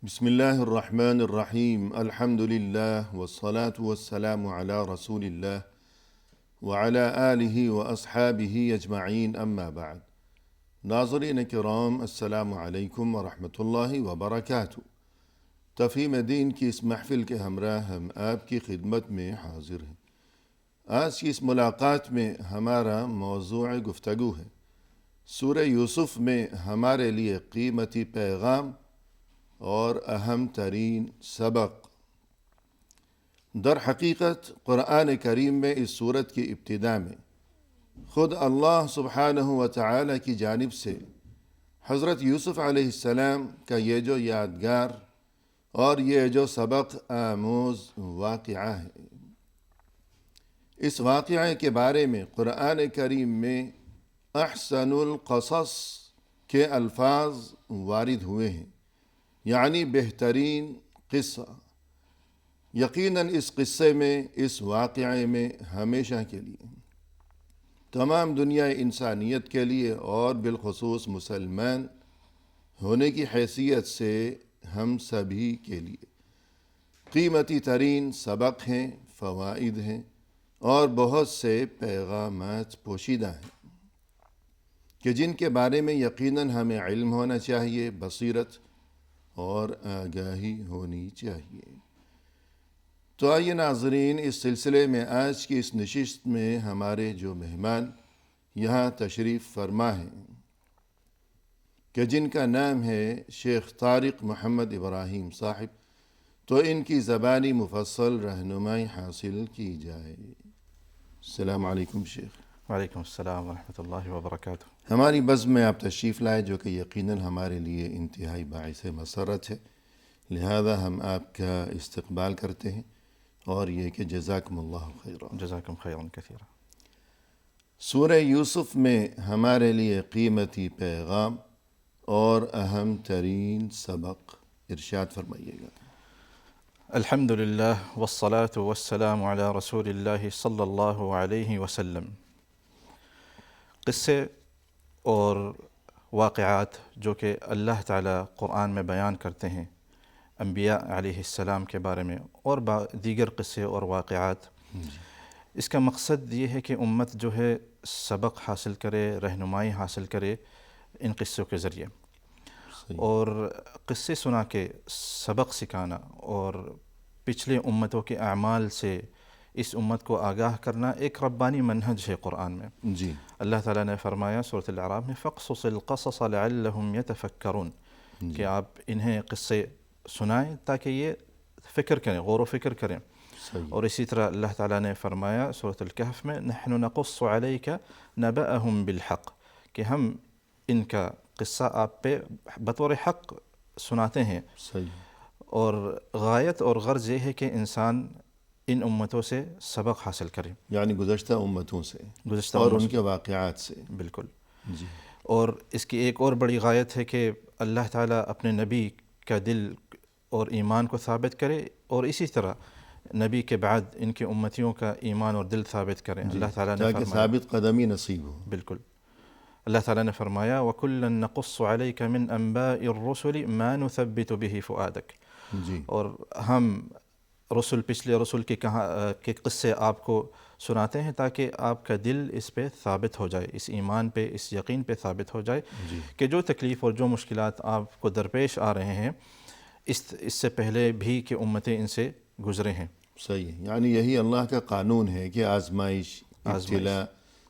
بسم الله الرحمن الرحيم الحمد لله والصلاة والسلام على رسول الله وعلى آله وأصحابه أجمعين أما بعد. ناظرین کرام، السلام علیکم ورحمۃ اللہ وبرکاتہ۔ تفہیم دین کی اس محفل کے ہمراہ ہم آپ کی خدمت میں حاضر ہیں۔ آج کی اس ملاقات میں ہمارا موضوع گفتگو ہے سورہ یوسف میں ہمارے لیے قیمتی پیغام اور اہم ترین سبق۔ در حقیقت قرآن کریم میں اس سورت کی ابتدا میں خود اللہ سبحانہ و تعالی کی جانب سے حضرت یوسف علیہ السلام کا یہ جو یادگار اور یہ جو سبق آموز واقعہ ہے، اس واقعے کے بارے میں قرآن کریم میں احسن القصص کے الفاظ وارد ہوئے ہیں، یعنی بہترین قصہ۔ یقیناً اس قصے میں، اس واقعے میں ہمیشہ کے لیے، تمام دنیا انسانیت کے لیے اور بالخصوص مسلمان ہونے کی حیثیت سے ہم سبھی کے لیے قیمتی ترین سبق ہیں، فوائد ہیں اور بہت سے پیغامات پوشیدہ ہیں کہ جن کے بارے میں یقیناً ہمیں علم ہونا چاہیے، بصیرت اور آگاہی ہونی چاہیے۔ تو آئیے ناظرین، اس سلسلے میں آج کی اس نشست میں ہمارے جو مہمان یہاں تشریف فرما ہیں کہ جن کا نام ہے شیخ طارق محمد ابراہیم صاحب، تو ان کی زبانی مفصل رہنمائی حاصل کی جائے۔ السلام علیکم شیخ۔ وعلیکم السلام ورحمۃ اللہ وبرکاتہ۔ ہماری بزم میں آپ تشریف لائے، جو کہ یقیناً ہمارے لیے انتہائی باعث مسرت ہے، لہذا ہم آپ کا استقبال کرتے ہیں اور یہ کہ جزاکم اللہ خیرا۔ جزاکم خیرا کثیرا۔ سورہ یوسف میں ہمارے لیے قیمتی پیغام اور اہم ترین سبق، ارشاد فرمائیے گا۔ الحمد للہ والصلاة والسلام علی رسول اللہ صلی اللہ علیہ وسلم۔ قصے اور واقعات جو کہ اللہ تعالیٰ قرآن میں بیان کرتے ہیں انبیاء علیہ السلام کے بارے میں اور دیگر قصے اور واقعات، اس کا مقصد یہ ہے کہ امت جو ہے سبق حاصل کرے، رہنمائی حاصل کرے ان قصوں کے ذریعے، اور قصے سنا کے سبق سکھانا اور پچھلے امتوں کے اعمال سے اس امت کو آگاہ کرنا ایک ربانی منہج ہے قرآن میں۔ جی، اللہ تعالیٰ نے فرمایا سورۃ الاعراف میں فَاقْصُصِ الْقَصَصَ لَعَلَّهُمْ يَتَفَكَّرُونَ کہ آپ انہیں قصے سنائیں تاکہ یہ فکر کریں، غور و فکر کریں۔ اور اسی طرح اللہ تعالیٰ نے فرمایا سورۃ الکہف میں نحن نقص علیک نبأہم بالحق کہ ہم ان کا قصہ آپ پہ بطور حق سناتے ہیں، اور غایت اور غرض یہ ہے کہ انسان ان امتوں سے سبق حاصل کرے، یعنی گزشتہ امتوں سے گزشتہ اور امتوں ان کے واقعات سے۔ بالکل۔ جی، اور اس کی ایک اور بڑی غایت ہے کہ اللہ تعالیٰ اپنے نبی کا دل اور ایمان کو ثابت کرے، اور اسی طرح نبی کے بعد ان کی امتیوں کا ایمان اور دل ثابت کریں۔ اللہ تعالیٰ نے تاکہ فرمایا، ثابت قدمی نصیب ہو۔ بالکل، اللہ تعالیٰ نے فرمایا وَكُلًّا نَقُصُّ عَلَيْكَ مِنْ أَنْبَاءِ الرُّسُلِ مَا نُثَبِّتُ بِهِ فُؤَادَكَ جی، اور ہم پچھلے رسول کے قصے آپ کو سناتے ہیں تاکہ آپ کا دل اس پہ ثابت ہو جائے، اس ایمان پہ، اس یقین پہ ثابت ہو جائے کہ جو تکلیف اور جو مشکلات آپ کو درپیش آ رہے ہیں اس سے پہلے بھی کہ امتیں ان سے گزرے ہیں۔ صحیح ہے، یعنی یہی اللہ کا قانون ہے کہ آزمائش، ابتلاء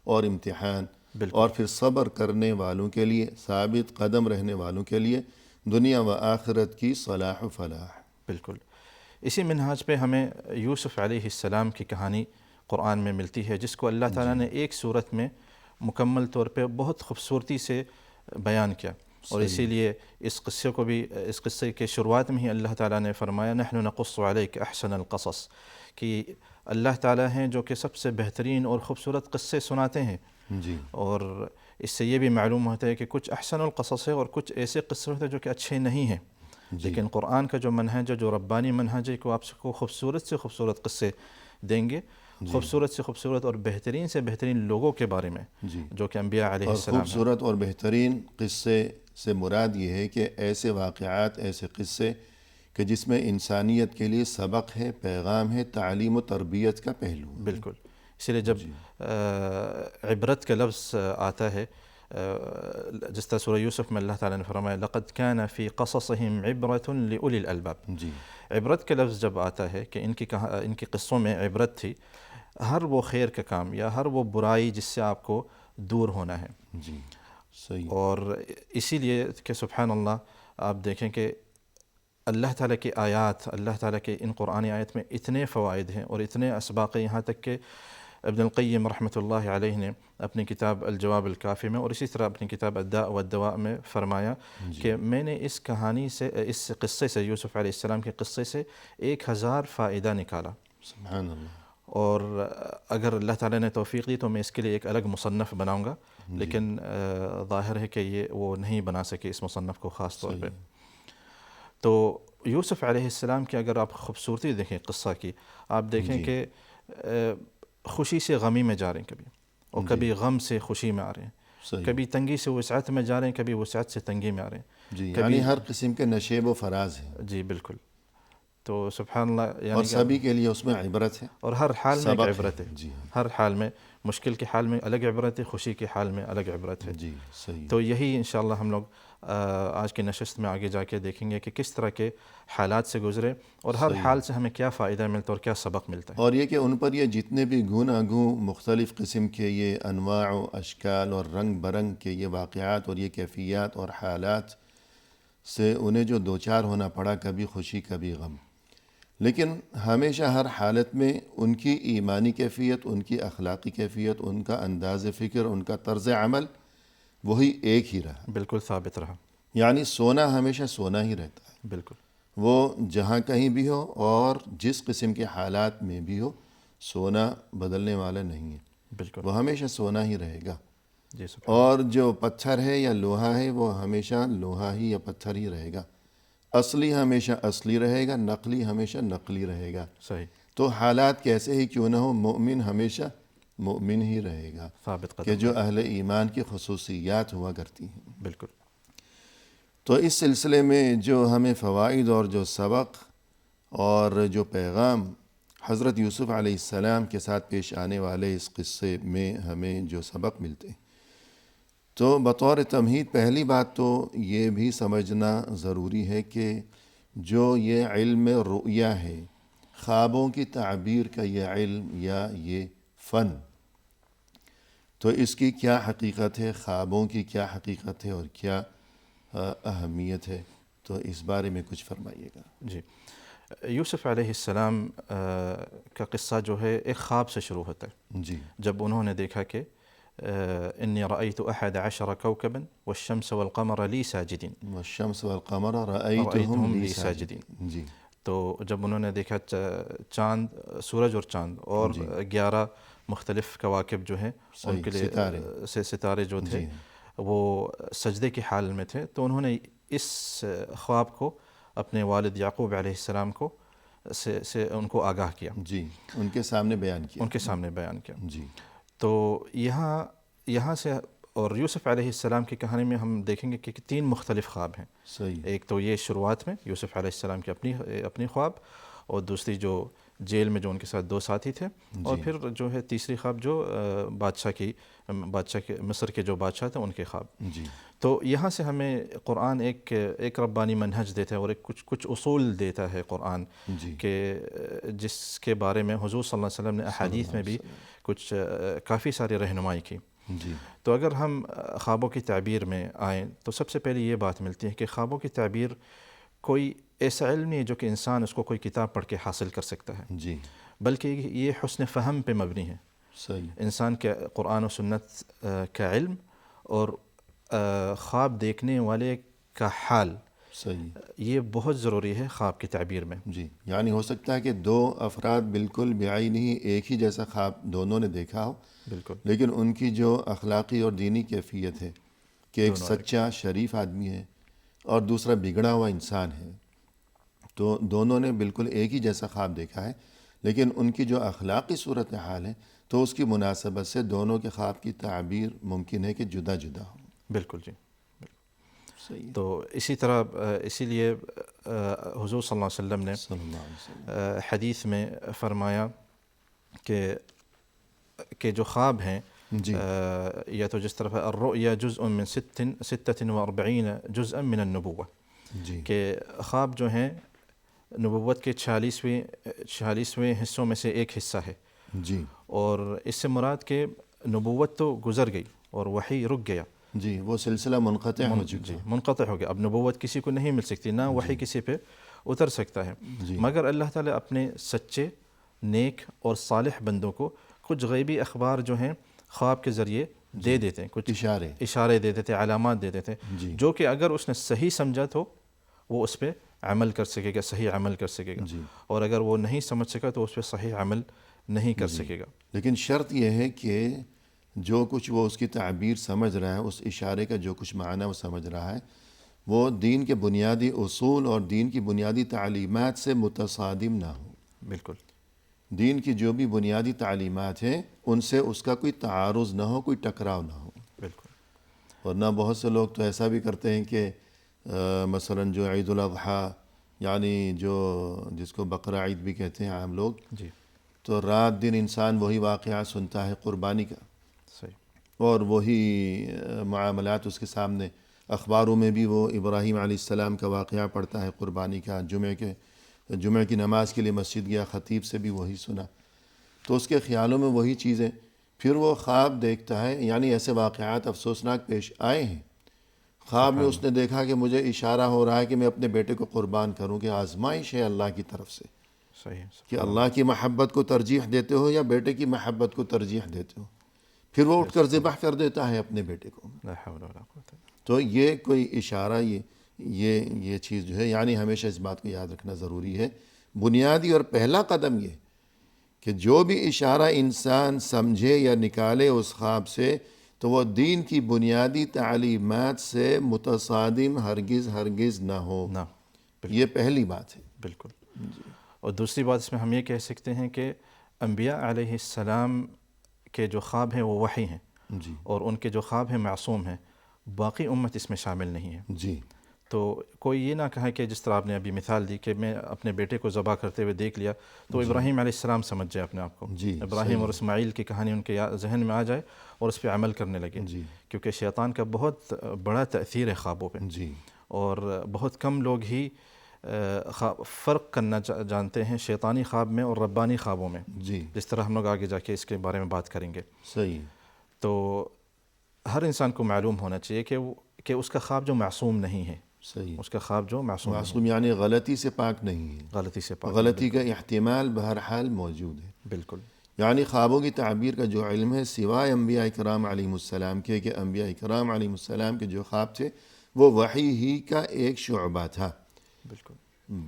اور امتحان، اور پھر صبر کرنے والوں کے لیے، ثابت قدم رہنے والوں کے لیے دنیا و آخرت کی صلاح و فلاح۔ بالکل، اسی منہاج پہ ہمیں یوسف علیہ السلام کی کہانی قرآن میں ملتی ہے، جس کو اللہ تعالیٰ نے ایک صورت میں مکمل طور پہ بہت خوبصورتی سے بیان کیا، اور اسی لیے اس قصے کے شروعات میں ہی اللہ تعالیٰ نے فرمایا نحن نقص علیک احسن القصص کہ اللہ تعالیٰ ہیں جو کہ سب سے بہترین اور خوبصورت قصے سناتے ہیں۔ جی، اور اس سے یہ بھی معلوم ہوتا ہے کہ کچھ احسن القصص ہے اور کچھ ایسے قصے ہوتے ہیں جو کہ اچھے نہیں ہیں، لیکن قرآن کا جو منہج ہے، جو ربانی منہج ہے، کہ آپ کو خوبصورت سے خوبصورت قصے دیں گے، خوبصورت سے خوبصورت اور بہترین سے بہترین لوگوں کے بارے میں جو کہ انبیاء علیہ السلام ہیں۔ خوبصورت اور بہترین قصے سے مراد یہ ہے کہ ایسے واقعات، ایسے قصے کہ جس میں انسانیت کے لیے سبق ہے، پیغام ہے، تعلیم و تربیت کا پہلو ہے۔ بالکل، اسی لیے جب عبرت کا لفظ آتا ہے، جس طرح سورہ یوسف میں اللہ تعالیٰ نے فرمایا لقد كان في قصصهم عبرة لأولي الألباب، جی عبرت کا لفظ جب آتا ہے کہ ان کی قصوں میں عبرت تھی، ہر وہ خیر کا کام یا ہر وہ برائی جس سے آپ کو دور ہونا ہے۔ جی صحیح۔ اور اسی لیے کہ سبحان اللہ، آپ دیکھیں کہ اللہ تعالیٰ کی آیات، اللہ تعالیٰ کے ان قرآنی آیت میں اتنے فوائد ہیں اور اتنے اسباق ہیں، یہاں تک کہ ابن القیم رحمۃ اللہ علیہ نے اپنی کتاب الجواب الکافی میں اور اسی طرح اپنی کتاب الداء والدواء میں فرمایا کہ میں نے اس کہانی سے، اس قصے سے، یوسف علیہ السلام کے قصے سے 1000 فائدہ نکالا، سبحان اللہ۔ اور اگر اللہ تعالیٰ نے توفیق دی تو میں اس کے لیے ایک الگ مصنف بناؤں گا، لیکن ظاہر ہے کہ یہ وہ نہیں بنا سکے اس مصنف کو خاص طور پہ۔ تو یوسف علیہ السلام کی اگر آپ خوبصورتی دیکھیں قصہ کی، آپ دیکھیں کہ خوشی سے غمی میں جا رہے ہیں کبھی، اور کبھی غم سے خوشی میں آ رہے ہیں، کبھی تنگی سے وسعت میں جا رہے ہیں، کبھی وسعت سے تنگی میں آ رہے ہیں، جی، یعنی ہر قسم کے نشیب و فراز ہیں۔ جی بالکل۔ تو سبحان اللہ، اور یعنی سبھی کے لیے اس میں عبرت ہے، اور ہر حال میں ایک عبرت ہے، جی ہر حال میں، مشکل کے حال میں الگ عبرت ہے، خوشی کے حال میں الگ عبرت ہے۔ جی صحیح۔ تو یہی انشاءاللہ ہم لوگ آج کی نشست میں آگے جا کے دیکھیں گے کہ کس طرح کے حالات سے گزرے اور ہر حال سے ہمیں کیا فائدہ ملتا ہے اور کیا سبق ملتا ہے۔ اور یہ کہ ان پر یہ جتنے بھی گوناگوں مختلف قسم کے یہ انواع و اشکال اور رنگ برنگ کے یہ واقعات اور یہ کیفیات اور حالات سے انہیں جو دوچار ہونا پڑا، کبھی خوشی کبھی غم، لیکن ہمیشہ ہر حالت میں ان کی ایمانی کیفیت، ان کی اخلاقی کیفیت، ان کا انداز فکر، ان کا طرز عمل وہی ایک ہی رہا، بالکل ثابت رہا۔ یعنی سونا ہمیشہ سونا ہی رہتا ہے، بالکل، وہ جہاں کہیں بھی ہو اور جس قسم کے حالات میں بھی ہو، سونا بدلنے والا نہیں ہے، بالکل، وہ ہمیشہ سونا ہی رہے گا۔ جی سبحان اور جو پتھر ہے یا لوہا ہے وہ ہمیشہ لوہا ہی یا پتھر ہی رہے گا، اصلی ہمیشہ اصلی رہے گا، نقلی ہمیشہ نقلی رہے گا۔ صحیح، تو حالات کیسے ہی کیوں نہ ہو، مومن ہمیشہ مومن ہی رہے گا، ثابت کہ قدم، جو اہل ایمان کی خصوصیات ہوا کرتی ہیں۔ بالکل۔ تو اس سلسلے میں جو ہمیں فوائد اور جو سبق اور جو پیغام حضرت یوسف علیہ السلام کے ساتھ پیش آنے والے اس قصے میں ہمیں جو سبق ملتے ہیں، تو بطور تمہید پہلی بات تو یہ بھی سمجھنا ضروری ہے کہ جو یہ علم رؤیا ہے، خوابوں کی تعبیر کا یہ علم یا یہ فن، تو اس کی کیا حقیقت ہے، خوابوں کی کیا حقیقت ہے اور کیا اہمیت ہے، تو اس بارے میں کچھ فرمائیے گا۔ جی، یوسف علیہ السلام کا قصہ جو ہے ایک خواب سے شروع ہوتا ہے، جی، جب انہوں نے دیکھا کہ انی رأیت 11 کوكبا والشمس والقمر لی ساجدین، والشمس والقمر رأیتہم لی ساجدین۔ جی، تو جب انہوں نے دیکھا چاند، سورج اور چاند اور 11 مختلف کواکب جو ہیں ان کے لیے ستارے جو تھے وہ سجدے کے حال میں تھے، تو انہوں نے اس خواب کو اپنے والد یعقوب علیہ السلام کو سے ان کو آگاہ کیا، جی، ان کے سامنے بیان کیا، ان کے سامنے بیان کیا۔ جی، تو یہاں سے اور یوسف علیہ السلام کی کہانی میں ہم دیکھیں گے کہ 3 مختلف خواب ہیں۔ صحیح، ایک تو یہ شروعات میں یوسف علیہ السلام کی اپنی خواب، اور دوسری جو جیل میں جو ان کے ساتھ 2 ساتھی تھے، اور پھر جو ہے تیسری خواب جو بادشاہ کے مصر کے جو بادشاہ تھے ان کے خواب۔ جی، تو یہاں سے ہمیں قرآن ایک ربانی منہج دیتا ہے اور کچھ اصول دیتا ہے قرآن، جی، کہ جس کے بارے میں حضور صلی اللہ علیہ وسلم نے احادیث میں بھی کچھ کافی ساری رہنمائی کی۔ جی، تو اگر ہم خوابوں کی تعبیر میں آئیں تو سب سے پہلے یہ بات ملتی ہے کہ خوابوں کی تعبیر کوئی ایسا علم نہیں ہے جو کہ انسان اس کو کوئی کتاب پڑھ کے حاصل کر سکتا ہے، جی، بلکہ یہ حسن فہم پہ مبنی ہے۔ صحیح، انسان کے قرآن و سنت کا علم اور خواب دیکھنے والے کا حال، صحیح، یہ بہت ضروری ہے خواب کی تعبیر میں۔ جی، یعنی ہو سکتا ہے کہ 2 افراد بالکل بعین ہی ایک ہی جیسا خواب دونوں نے دیکھا ہو، بالکل، لیکن ان کی جو اخلاقی اور دینی کیفیت ہے کہ ایک سچا شریف آدمی ہے اور دوسرا بگڑا ہوا انسان ہے، تو دونوں نے بالکل ایک ہی جیسا خواب دیکھا ہے، لیکن ان کی جو اخلاقی صورتحال ہے تو اس کی مناسبت سے دونوں کے خواب کی تعبیر ممکن ہے کہ جدا جدا ہو۔ بالکل، جی، صحیح. تو اسی طرح اسی لیے حضور صلی اللہ علیہ وسلم نے صلی اللہ علیہ وسلم حدیث میں فرمایا کہ جو خواب ہیں جی یا تو جس طرح الرؤیا جزء من 46 جزءا من النبوة، جی کہ خواب جو ہیں نبوت کے 46ویں حصوں میں سے ایک حصہ ہے. جی اور اس سے مراد کہ نبوت تو گزر گئی اور وحی رک گیا. جی وہ سلسلہ منقطع ہو چکا. جی منقطع ہو گیا. اب نبوت کسی کو نہیں مل سکتی، نہ وحی کسی پہ اتر سکتا ہے، جی مگر اللہ تعالیٰ اپنے سچے نیک اور صالح بندوں کو کچھ غیبی اخبار جو ہیں خواب کے ذریعے دے دیتے ہیں، کچھ اشارے دے دیتے، علامات دے دیتے ہیں، جی جو کہ اگر اس نے صحیح سمجھا تو وہ اس پہ عمل کر سکے گا، صحیح عمل کر سکے گا، جی. اور اگر وہ نہیں سمجھ سکا تو اس پہ صحیح عمل نہیں کر سکے گا. لیکن شرط یہ ہے کہ جو کچھ وہ اس کی تعبیر سمجھ رہا ہے، اس اشارے کا جو کچھ معنی وہ سمجھ رہا ہے، وہ دین کے بنیادی اصول اور دین کی بنیادی تعلیمات سے متصادم نہ ہو. بالکل. دین کی جو بھی بنیادی تعلیمات ہیں ان سے اس کا کوئی تعارض نہ ہو، کوئی ٹکراؤ نہ ہو. بالکل. ورنہ بہت سے لوگ تو ایسا بھی کرتے ہیں کہ مثلا جو عید الاضحیٰ، یعنی جس کو بقرہ عید بھی کہتے ہیں عام لوگ، جی تو رات دن انسان وہی واقعہ سنتا ہے قربانی کا، صحیح. اور وہی معاملات اس کے سامنے. اخباروں میں بھی وہ ابراہیم علیہ السلام کا واقعہ پڑھتا ہے قربانی کا، جمعہ کی نماز کے لیے مسجد گیا، خطیب سے بھی وہی سنا، تو اس کے خیالوں میں وہی چیزیں. پھر وہ خواب دیکھتا ہے، یعنی ایسے واقعات افسوسناک پیش آئے ہیں. خواب میں اس نے دیکھا کہ مجھے اشارہ ہو رہا ہے کہ میں اپنے بیٹے کو قربان کروں، کہ آزمائش ہے اللہ کی طرف سے صحیح. کہ اللہ کی محبت کو ترجیح دیتے ہو یا بیٹے کی محبت کو ترجیح دیتے ہو. پھر وہ اٹھ کر ذبح کر دیتا ہے اپنے بیٹے کو. لا حول ولا قوة. تو یہ کوئی اشارہ، یہ چیز جو ہے، یعنی ہمیشہ اس بات کو یاد رکھنا ضروری ہے. بنیادی اور پہلا قدم یہ کہ جو بھی اشارہ انسان سمجھے یا نکالے اس خواب سے، تو وہ دین کی بنیادی تعلیمات سے متصادم ہرگز نہ ہو. نہ. یہ پہلی بات ہے. بالکل. اور دوسری بات اس میں ہم یہ کہہ سکتے ہیں کہ انبیاء علیہ السلام کے جو خواب ہیں وہ وحی ہیں، جی اور ان کے جو خواب ہیں معصوم ہیں. باقی امت اس میں شامل نہیں ہے. جی تو کوئی یہ نہ کہے کہ جس طرح آپ نے ابھی مثال دی کہ میں اپنے بیٹے کو ذبح کرتے ہوئے دیکھ لیا تو ابراہیم علیہ السلام سمجھ جائے اپنے آپ کو. جی ابراہیم اور اسماعیل کی کہانی ان کے ذہن میں آ جائے اور اس پہ عمل کرنے لگے. جی کیونکہ شیطان کا بہت بڑا تأثیر ہے خوابوں پہ، جی اور بہت کم لوگ ہی فرق کرنا جانتے ہیں شیطانی خواب میں اور ربانی خوابوں میں، جی جس طرح ہم لوگ آگے جا کے اس کے بارے میں بات کریں گے. صحیح. تو ہر انسان کو معلوم ہونا چاہیے کہ اس کا خواب جو معصوم نہیں ہے، صحیح. اس کا خواب جو معصوم نہیں معصوم یعنی غلطی سے پاک نہیں ہے، ہے، غلطی سے پاک. غلطی کا احتمال بہرحال موجود ہے. بالکل. یعنی خوابوں کی تعبیر کا جو علم ہے، سوائے انبیاء کرام علیہ السلام کے، کہ انبیاء کرام علیہ السلام کے جو خواب تھے وہ وحی ہی کا ایک شعبہ تھا. بالکل.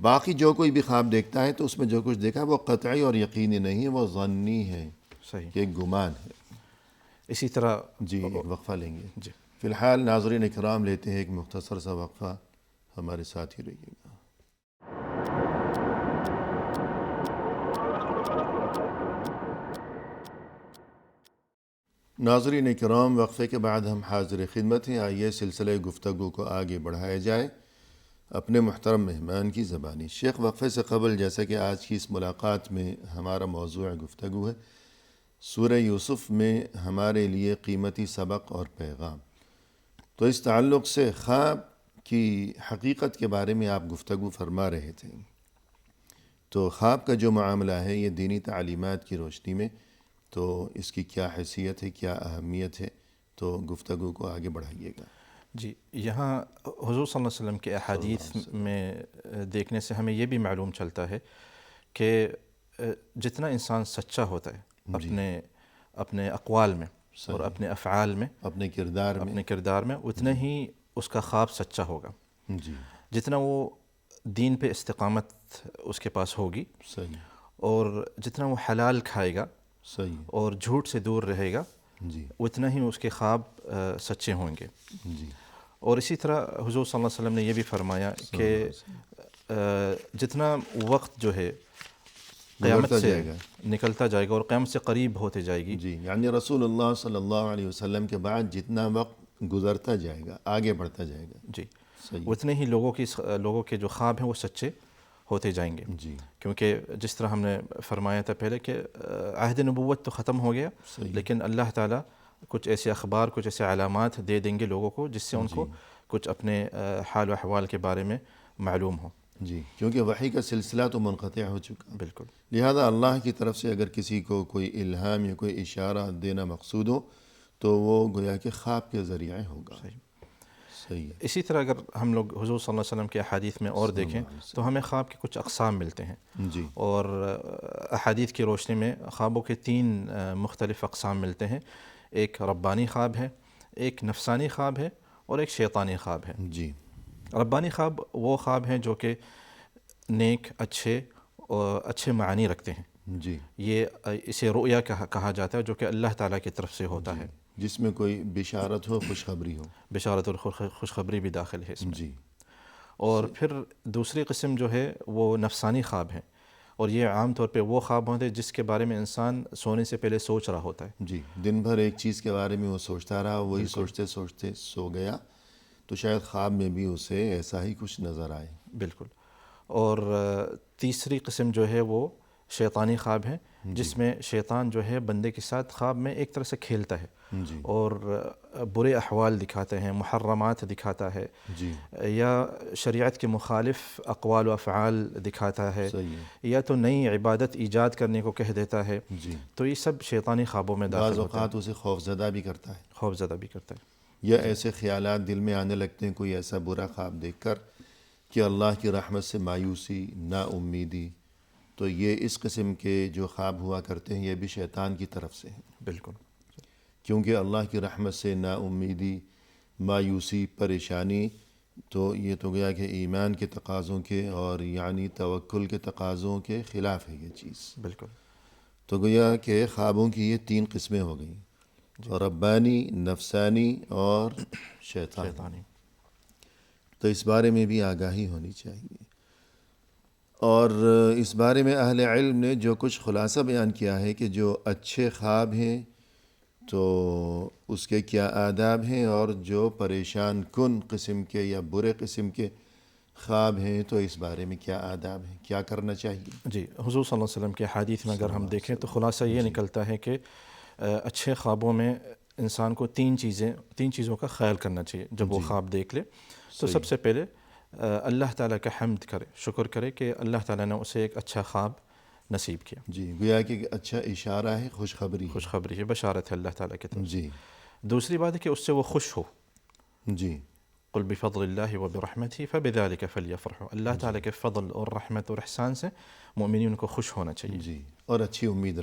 باقی جو کوئی بھی خواب دیکھتا ہے تو اس میں جو کچھ دیکھا وہ قطعی اور یقینی نہیں ہے، وہ ظنی ہے، صحیح. کہ ایک گمان ہے. اسی طرح جی ایک وقفہ لیں گے. جی فی الحال ناظرین اکرام لیتے ہیں ایک مختصر سا وقفہ، ہمارے ساتھ ہی رہیے گا. ناظرین اکرام، وقفے کے بعد ہم حاضر خدمت ہیں. آئیے سلسلہ گفتگو کو آگے بڑھایا جائے اپنے محترم مہمان کی زبانی. شیخ، وقفے سے قبل جیسا کہ آج کی اس ملاقات میں ہمارا موضوع گفتگو ہے سورہ یوسف میں ہمارے لیے قیمتی سبق اور پیغام، تو اس تعلق سے خواب کی حقیقت کے بارے میں آپ گفتگو فرما رہے تھے. تو خواب کا جو معاملہ ہے یہ دینی تعلیمات کی روشنی میں تو اس کی کیا حیثیت ہے، کیا اہمیت ہے، تو گفتگو کو آگے بڑھائیے گا. جی، یہاں حضور صلی اللہ علیہ وسلم کے احادیث میں دیکھنے سے ہمیں یہ بھی معلوم چلتا ہے کہ جتنا انسان سچا ہوتا ہے اپنے اقوال میں اور اپنے افعال میں، اپنے کردار میں اتنا ہی اس کا خواب سچا ہوگا. جی جتنا وہ دین پہ استقامت اس کے پاس ہوگی، صحیح، اور جتنا وہ حلال کھائے گا صحیح، اور جھوٹ سے دور رہے گا، جی اتنا ہی اس کے خواب سچے ہوں گے. جی. اور اسی طرح حضور صلی اللہ علیہ وسلم نے یہ بھی فرمایا کہ جتنا وقت جو ہے قیامت سے نکلتا جائے گا اور قیامت سے قریب ہوتے جائے گی. جی، یعنی رسول اللہ صلی اللہ علیہ وسلم کے بعد جتنا وقت گزرتا جائے گا، آگے بڑھتا جائے گا. جی، صحیح اتنے ہی لوگوں کے جو خواب ہیں وہ سچے ہوتے جائیں گے. جی کیونکہ جس طرح ہم نے فرمایا تھا پہلے کہ عہد نبوت تو ختم ہو گیا، صحیح لیکن اللہ تعالیٰ کچھ ایسے اخبار، کچھ ایسے علامات دے دیں گے لوگوں کو جس سے ان کو کچھ اپنے حال و احوال کے بارے میں معلوم ہو. جی، کیونکہ وحی کا سلسلہ تو منقطع ہو چکا، بالکل لہذا اللہ کی طرف سے اگر کسی کو کوئی الہام یا کوئی اشارہ دینا مقصود ہو تو وہ گویا کہ خواب کے ذریعے ہوگا. صحیح. صحیح. اسی طرح اگر ہم لوگ حضور صلی اللہ علیہ وسلم کے احادیث میں اور دیکھیں تو ہمیں خواب کے کچھ اقسام ملتے ہیں، جی اور احادیث کی روشنی میں خوابوں کے 3 مختلف اقسام ملتے ہیں. ایک ربانی خواب ہے، ایک نفسانی خواب ہے، اور ایک شیطانی خواب ہے. جی ربانی خواب وہ خواب ہیں جو کہ نیک، اچھے معنی رکھتے ہیں. جی یہ اسے رؤیا کہا جاتا ہے، جو کہ اللہ تعالیٰ کی طرف سے ہوتا ہے. جس میں کوئی بشارت ہو، خوشخبری ہو. بشارت اور خوشخبری بھی داخل ہے اس میں. جی اور پھر دوسری قسم جو ہے وہ نفسانی خواب ہیں، اور یہ عام طور پہ وہ خواب ہوتے ہیں جس کے بارے میں انسان سونے سے پہلے سوچ رہا ہوتا ہے. جی، دن بھر ایک چیز کے بارے میں وہ سوچتا رہا، وہی سوچتے سوچتے سو گیا، تو شاید خواب میں بھی اسے ایسا ہی کچھ نظر آئے. بالکل. اور تیسری قسم جو ہے وہ شیطانی خواب ہے، جس میں شیطان جو ہے بندے کے ساتھ خواب میں ایک طرح سے کھیلتا ہے جی اور برے احوال دکھاتے ہیں، محرمات دکھاتا ہے، جی یا شریعت کے مخالف اقوال و افعال دکھاتا ہے، صحیح ہے. یا تو نئی عبادت ایجاد کرنے کو کہہ دیتا ہے. جی، تو یہ سب شیطانی خوابوں میں بعض داخل ہوتا ہے. اوقات اسے خوفزدہ بھی کرتا ہے، خوف زدہ بھی کرتا ہے. یا ایسے خیالات دل میں آنے لگتے ہیں کوئی ایسا برا خواب دیکھ کر کہ اللہ کی رحمت سے مایوسی، نا امیدی. تو یہ اس قسم کے جو خواب ہوا کرتے ہیں یہ بھی شیطان کی طرف سے ہیں، بالکل. کیونکہ اللہ کی رحمت سے نا امیدی، مایوسی، پریشانی، تو یہ تو گیا کہ ایمان کے تقاضوں کے اور یعنی توکل کے تقاضوں کے خلاف ہے یہ چیز. بالکل. تو گویا کہ خوابوں کی یہ 3 قسمیں ہو گئیں، ربانی، نفسانی اور شیطانی. تو اس بارے میں بھی آگاہی ہونی چاہیے. اور اس بارے میں اہل علم نے جو کچھ خلاصہ بیان کیا ہے کہ جو اچھے خواب ہیں تو اس کے کیا آداب ہیں، اور جو پریشان کن قسم کے یا برے قسم کے خواب ہیں تو اس بارے میں کیا آداب ہیں، کیا کرنا چاہیے. جی، حضور صلی اللہ علیہ وسلم کے حدیث میں اگر ہم دیکھیں تو خلاصہ یہ نکلتا ہے کہ اچھے خوابوں میں انسان کو 3 چیزوں کا خیال کرنا چاہیے جب وہ خواب دیکھ لے. تو سب سے پہلے اللہ تعالیٰ کا حمد کرے، شکر کرے کہ اللہ تعالیٰ نے اسے ایک اچھا خواب نصیب کیا. جی، گویا کہ اچھا اشارہ ہے، خوشخبری ہے، بشارت ہے اللہ تعالیٰ کی طرف. جی. دوسری بات ہے کہ اس سے وہ خوش ہو. جی قل بفضل اللہ وبرحمتہ فبذلک فلیفرحوا. اللہ تعالیٰ کے فضل اور رحمت اور احسان سے مومنین کو خوش ہونا چاہیے. جی، اور اچھی امید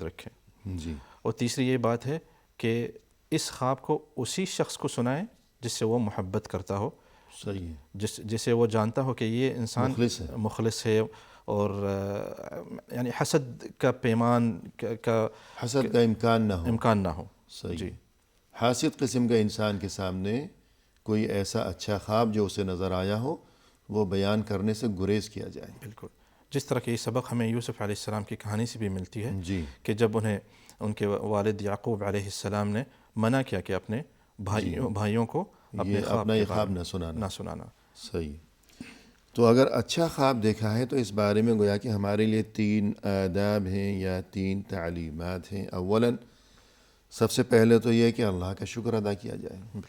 رکھے. جی. اور تیسری یہ بات ہے کہ اس خواب کو اسی شخص کو سنائے جس سے وہ محبت کرتا ہو. صحیح ہے. جسے وہ جانتا ہو کہ یہ انسان مخلص ہے، اور یعنی حسد کا امکان نہ ہو. صحیح. جی. حاسد قسم کا انسان کے سامنے کوئی ایسا اچھا خواب جو اسے نظر آیا ہو وہ بیان کرنے سے گریز کیا جائے. بالکل. جس طرح کہ یہ سبق ہمیں یوسف علیہ السلام کی کہانی سے بھی ملتی ہے. جی. کہ جب انہیں ان کے والد یعقوب علیہ السلام نے منع کیا کہ اپنے بھائیوں کو اپنا یہ خواب نہ سنانا. صحیح. تو اگر اچھا خواب دیکھا ہے تو اس بارے میں گویا کہ ہمارے لیے 3 آداب ہیں یا 3 تعلیمات ہیں. اولاً سب سے پہلے تو یہ کہ اللہ کا شکر ادا کیا جائے،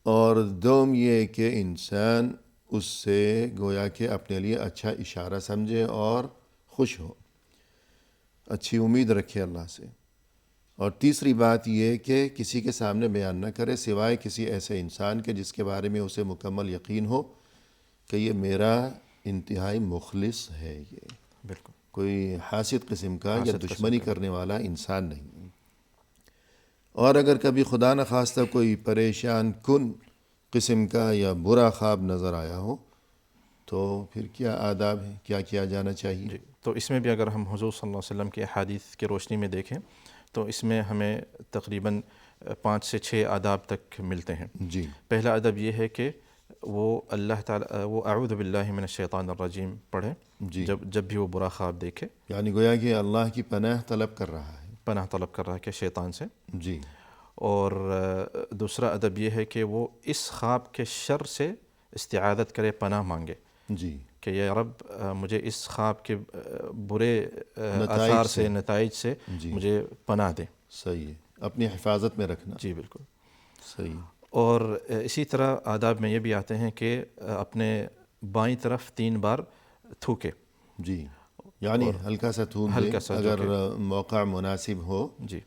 اور دوم یہ کہ انسان اس سے گویا کہ اپنے لیے اچھا اشارہ سمجھے اور خوش ہو، اچھی امید رکھے اللہ سے. اور تیسری بات یہ کہ کسی کے سامنے بیان نہ کرے سوائے کسی ایسے انسان کے جس کے بارے میں اسے مکمل یقین ہو کہ یہ میرا انتہائی مخلص ہے، یہ بالکل کوئی حاسد قسم کا یا دشمنی کرنے والا انسان نہیں. اور اگر کبھی خدا نخواستہ کوئی پریشان کن قسم کا یا برا خواب نظر آیا ہو تو پھر کیا آداب ہیں، کیا کیا جانا چاہیے. جی. تو اس میں بھی اگر ہم حضور صلی اللہ علیہ وسلم کے احادیث کی روشنی میں دیکھیں تو اس میں ہمیں تقریباً 5 سے 6 آداب تک ملتے ہیں. جی. پہلا ادب یہ ہے کہ وہ اللہ تعالیٰ وہ اعوذ باللہ من الشیطان الرجیم پڑھے. جی. جب بھی وہ برا خواب دیکھے، یعنی گویا کہ اللہ کی پناہ طلب کر رہا ہے، پناہ طلب کر رہا ہے کہ شیطان سے. جی. اور دوسرا ادب یہ ہے کہ وہ اس خواب کے شر سے استعاذت کرے، پناہ مانگے جی، کہ یا رب مجھے اس خواب کے برے نتائج آثار سے، سے، نتائج سے جی مجھے پناہ دے. صحیح ہے، اپنی حفاظت میں رکھنا. جی بالکل. صحیح. اور اسی طرح آداب میں یہ بھی آتے ہیں کہ اپنے بائیں طرف 3 بار تھوکے. جی، یعنی ہلکا سا تھوک دے ہلکا سا جو اگر کہ موقع مناسب ہو. جی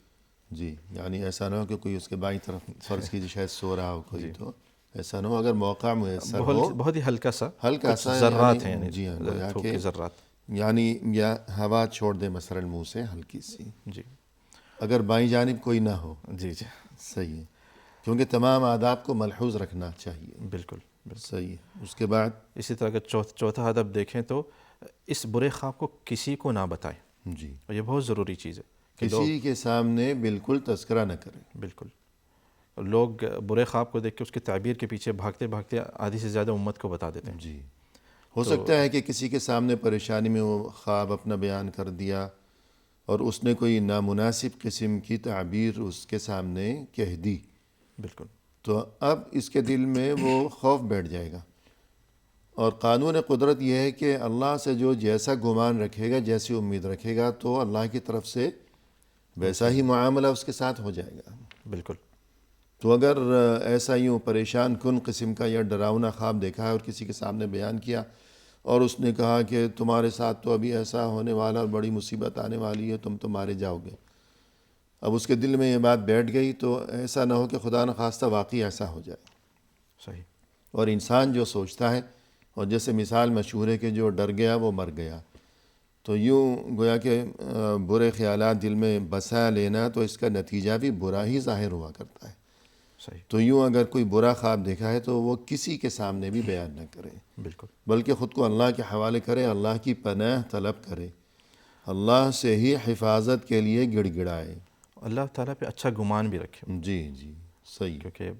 جی، یعنی ایسا نہ ہو کہ کوئی اس کے بائیں طرف فرض کیجیے شاید سو رہا ہو کوئی، جی، تو ایسا نہ ہو، اگر موقع میسر ہو بہت ہی ہلکا سا، ہلکا کچھ سا، ذرات ہیں یعنی یعنی جی ہاں، گویا تھوک کہ کے ذرات. یعنی یا ہوا چھوڑ دے مثلا منہ سے ہلکی سی، جی اگر بائیں جانب کوئی نہ ہو. جی جی صحیح ہے، کیونکہ تمام آداب کو ملحوظ رکھنا چاہیے. بالکل. صحیح ہے. اس کے بعد اسی طرح اگر چوتھا ادب دیکھیں تو اس برے خواب کو کسی کو نہ بتائیں. جی، اور یہ بہت ضروری چیز ہے کہ کسی کے سامنے بالکل تذکرہ نہ کریں. بالکل لوگ برے خواب کو دیکھ کے اس کی تعبیر کے پیچھے بھاگتے بھاگتے آدھی سے زیادہ امت کو بتا دیتے ہیں. جی، ہو سکتا ہے کہ کسی کے سامنے پریشانی میں وہ خواب اپنا بیان کر دیا اور اس نے کوئی نامناسب قسم کی تعبیر اس کے سامنے کہہ دی، بالکل. تو اب اس کے دل میں وہ خوف بیٹھ جائے گا. اور قانون قدرت یہ ہے کہ اللہ سے جو جیسا گمان رکھے گا، جیسی امید رکھے گا، تو اللہ کی طرف سے ویسا ہی معاملہ اس کے ساتھ ہو جائے گا. بالکل. تو اگر ایسا یوں پریشان کن قسم کا یا ڈراؤنا خواب دیکھا ہے اور کسی کے سامنے بیان کیا اور اس نے کہا کہ تمہارے ساتھ تو ابھی ایسا ہونے والا اور بڑی مصیبت آنے والی ہے، تم تو مارے جاؤ گے، اب اس کے دل میں یہ بات بیٹھ گئی، تو ایسا نہ ہو کہ خدا نخواستہ واقعی ایسا ہو جائے. صحیح. اور انسان جو سوچتا ہے، اور جیسے مثال مشہور ہے کہ جو ڈر گیا وہ مر گیا، تو یوں گویا کہ برے خیالات دل میں بسا لینا، تو اس کا نتیجہ بھی برا ہی ظاہر ہوا کرتا ہے. صحیح. تو یوں اگر کوئی برا خواب دیکھا ہے تو وہ کسی کے سامنے بھی بیان نہ کرے، بالکل. بلکہ خود کو اللہ کے حوالے کرے، اللہ کی پناہ طلب کرے، اللہ سے ہی حفاظت کے لیے گڑ گڑائے. اللہ تعالیٰ پہ اچھا گمان بھی رکھے، جی جی صحیح. کیونکہ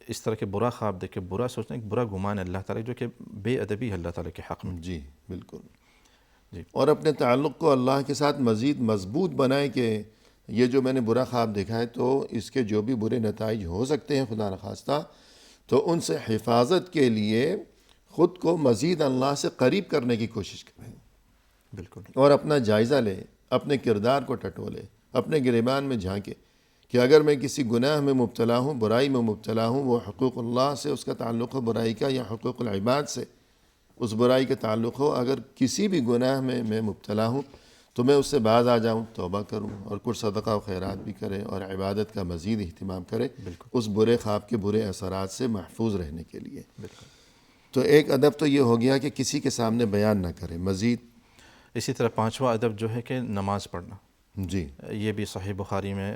اس طرح کے برا خواب دیکھ کے برا سوچنا ایک برا گمان ہے اللہ تعالیٰ، جو کہ بے ادبی ہے اللہ تعالیٰ کے حق میں. جی بالکل. جی. اور اپنے تعلق کو اللہ کے ساتھ مزید مضبوط بنائے کہ یہ جو میں نے برا خواب دیکھا ہے تو اس کے جو بھی برے نتائج ہو سکتے ہیں خدا نخواستہ، تو ان سے حفاظت کے لیے خود کو مزید اللہ سے قریب کرنے کی کوشش کریں. بالکل. اور اپنا جائزہ لے، اپنے کردار کو ٹٹولے، اپنے گریبان میں جھانکے کہ اگر میں کسی گناہ میں مبتلا ہوں، برائی میں مبتلا ہوں، وہ حقوق اللہ سے اس کا تعلق ہو برائی کا، یا حقوق العباد سے اس برائی کا تعلق ہو، اگر کسی بھی گناہ میں مبتلا ہوں تو میں اس سے باز آ جاؤں، توبہ کروں، اور کچھ صدقہ و خیرات بھی کرے اور عبادت کا مزید اہتمام کرے اس برے خواب کے برے اثرات سے محفوظ رہنے کے لیے. بالکل. تو ایک ادب تو یہ ہو گیا کہ کسی کے سامنے بیان نہ کرے. مزید اسی طرح 5واں ادب جو ہے کہ نماز پڑھنا. جی یہ بھی صحیح بخاری میں